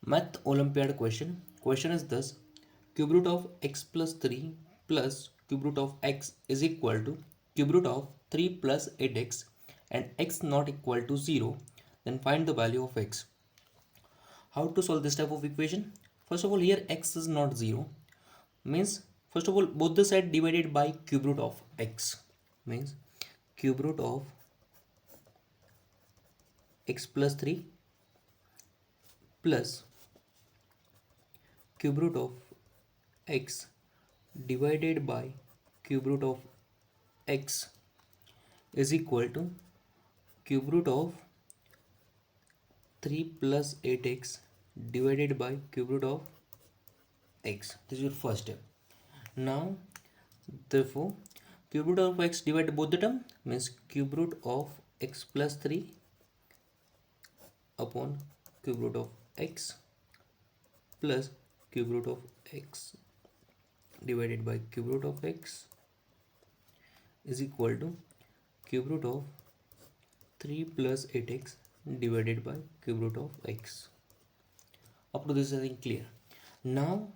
Math Olympiad question. Question is this. Cube root of x plus 3 plus cube root of x is equal to cube root of 3 plus 8x and x not equal to 0. Then find the value of x. How to solve this type of equation? First of all, here x is not 0. Means, first of all, both the side divided by cube root of x. Means, cube root of x plus 3 plus cube root of x divided by cube root of x is equal to cube root of 3 plus 8x divided by cube root of x. This is your first step. Now, therefore, cube root of x divided both the term means cube root of x plus 3 upon cube root of x plus cube root of x divided by cube root of x is equal to cube root of 3 plus 8x divided by cube root of x. Up to this I think clear. Now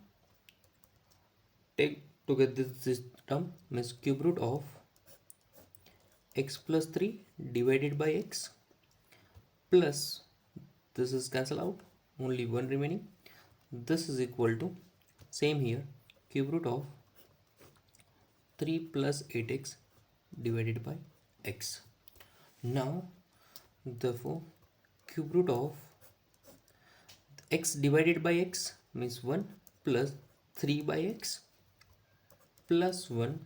take together this term means cube root of x plus 3 divided by x plus this is cancel out, only one remaining. This is equal to same here cube root of 3 plus 8x divided by x. Now therefore cube root of x divided by x means 1 plus 3 by x plus 1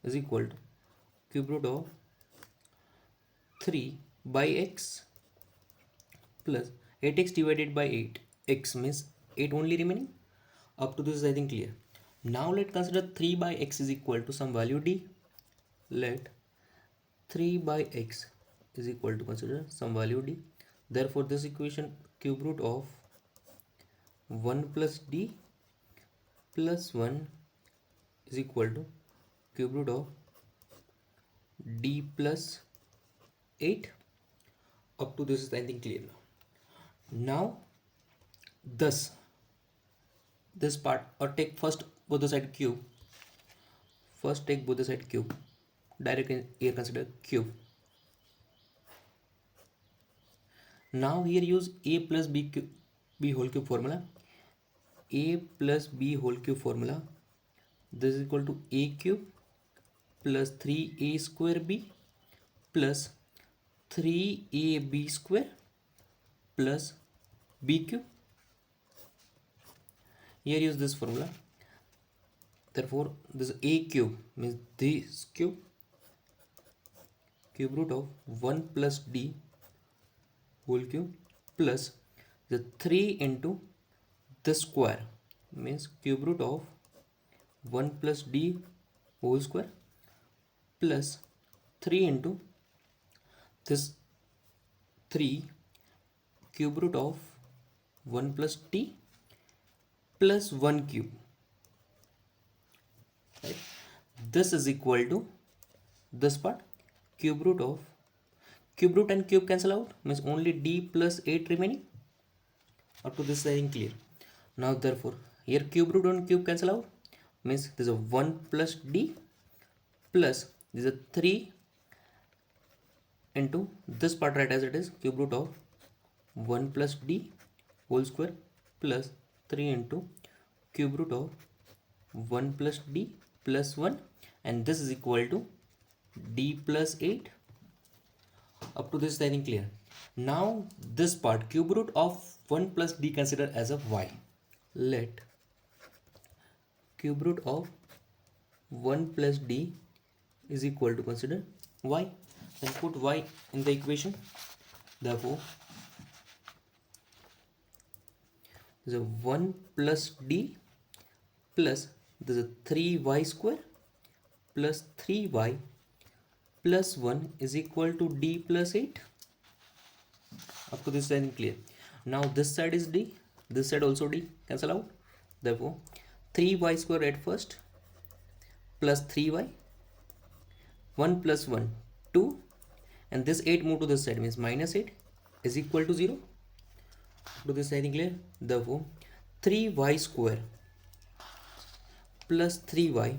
is equal to cube root of 3 by x plus 8x divided by 8. X means 8 only remaining. Up to this is I think clear. Now let consider 3 by x is equal to some value d. Let 3 by x is equal to consider some value d. Therefore this equation cube root of 1 plus d plus 1 is equal to cube root of d plus 8. Up to this is I think clear now. Now this part, or take first both the side cube. First take both the side cube. Directly here consider cube. Now here use a plus b whole cube formula. A plus b whole cube formula. This is equal to a cube plus 3a square b plus 3ab square plus b cube. Here use this formula. Therefore this a cube means this cube root of 1 plus d whole cube plus the 3 into the square means cube root of 1 plus d whole square plus 3 into this 3 cube root of 1 plus t plus 1 cube. Right? This is equal to this part cube root and cube cancel out means only d plus 8 remaining. Up to this I think clear. Now therefore here cube root and cube cancel out means there is a 1 plus d plus there is a 3 into this part right as it is cube root of 1 plus d whole square plus 3 into cube root of 1 plus d plus 1 and this is equal to d plus 8. Up to this I think clear. Now this part cube root of 1 plus d consider as a y. Let cube root of 1 plus d is equal to consider y. Then put y in the equation. Therefore there is a 1 plus d plus there is a 3y square plus 3y plus 1 is equal to d plus 8. Up to this I think clear. Now this side is d, this side also d, cancel out. Therefore 3y square at first plus 3y, 1 plus 1 2 and this 8 move to this side means minus 8 is equal to 0. To this I think clear. Therefore 3y square plus 3y,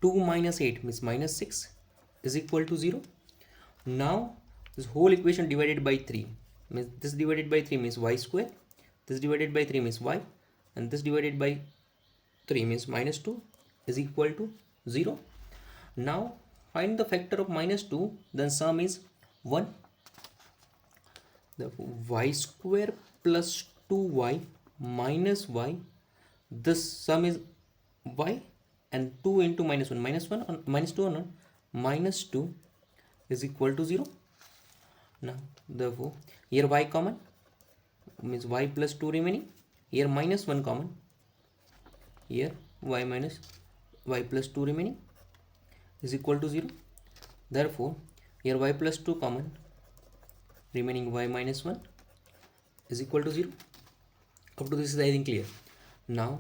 2 minus 8 means minus 6 is equal to 0. Now this whole equation divided by 3 means this divided by 3 means y square, this divided by 3 means y, and this divided by 3 means minus 2 is equal to 0. Now find the factor of minus 2, then sum is 1. Therefore y square plus 2y minus y, this sum is y, and 2 into minus 1 on minus 2 or not, minus 2 is equal to 0. Now therefore here y common means y plus 2 remaining, here minus 1 common, here y minus y plus 2 remaining is equal to 0. Therefore here y plus 2 common, remaining y minus 1 is equal to 0. Up to this is I think clear. Now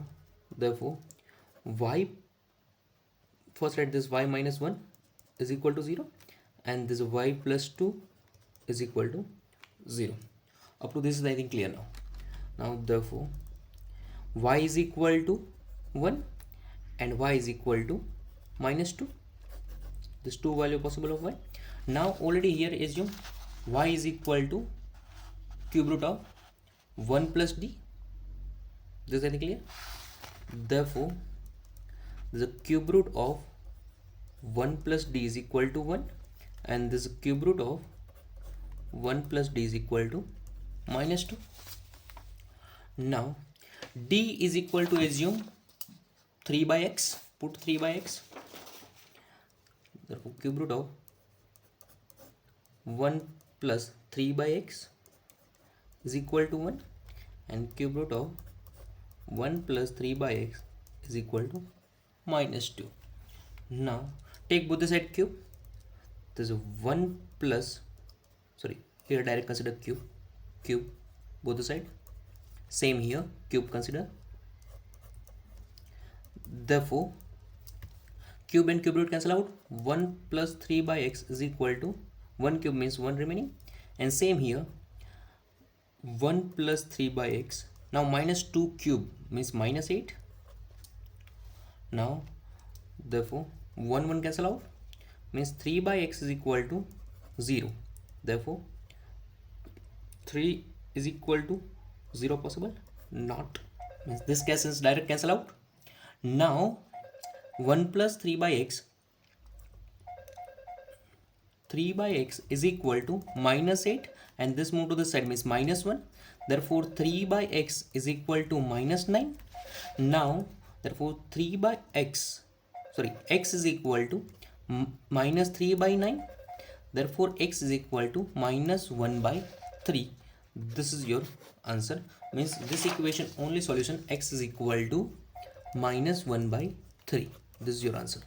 therefore y, first write this y minus 1 is equal to 0, and this y plus 2 is equal to 0. Up to this is I think clear now. Now therefore y is equal to 1 and y is equal to minus 2. This two value possible of y. Now already here assume y is equal to cube root of 1 plus d. This is I think clear. Therefore the cube root of 1 plus d is equal to 1, and this cube root of 1 plus d is equal to minus 2. Now d is equal to assume 3 by x, put 3 by x. Therefore cube root of 1 plus 3 by x is equal to 1, and cube root of 1 plus 3 by x is equal to minus 2. Now take both the side cube. This is 1 plus, sorry, here direct consider cube both the side. Same here, cube consider. Therefore cube and cube root cancel out. 1 plus 3 by x is equal to 1 cube means 1 remaining, and same here 1 plus 3 by x. Now minus 2 cube means minus 8. Now therefore 1 cancel out means 3 by x is equal to 0. Therefore 3 is equal to 0 possible? Not. Means this cancels, direct cancel out. Now 1 plus 3 by x, 3 by x is equal to minus 8, and this move to the side means minus 1. Therefore 3 by x is equal to minus 9. Now therefore 3 by x, sorry, x is equal to minus 3 by 9. Therefore x is equal to minus 1 by 3. This is your answer. Means this equation only solution x is equal to minus 1 by 3. This is your answer.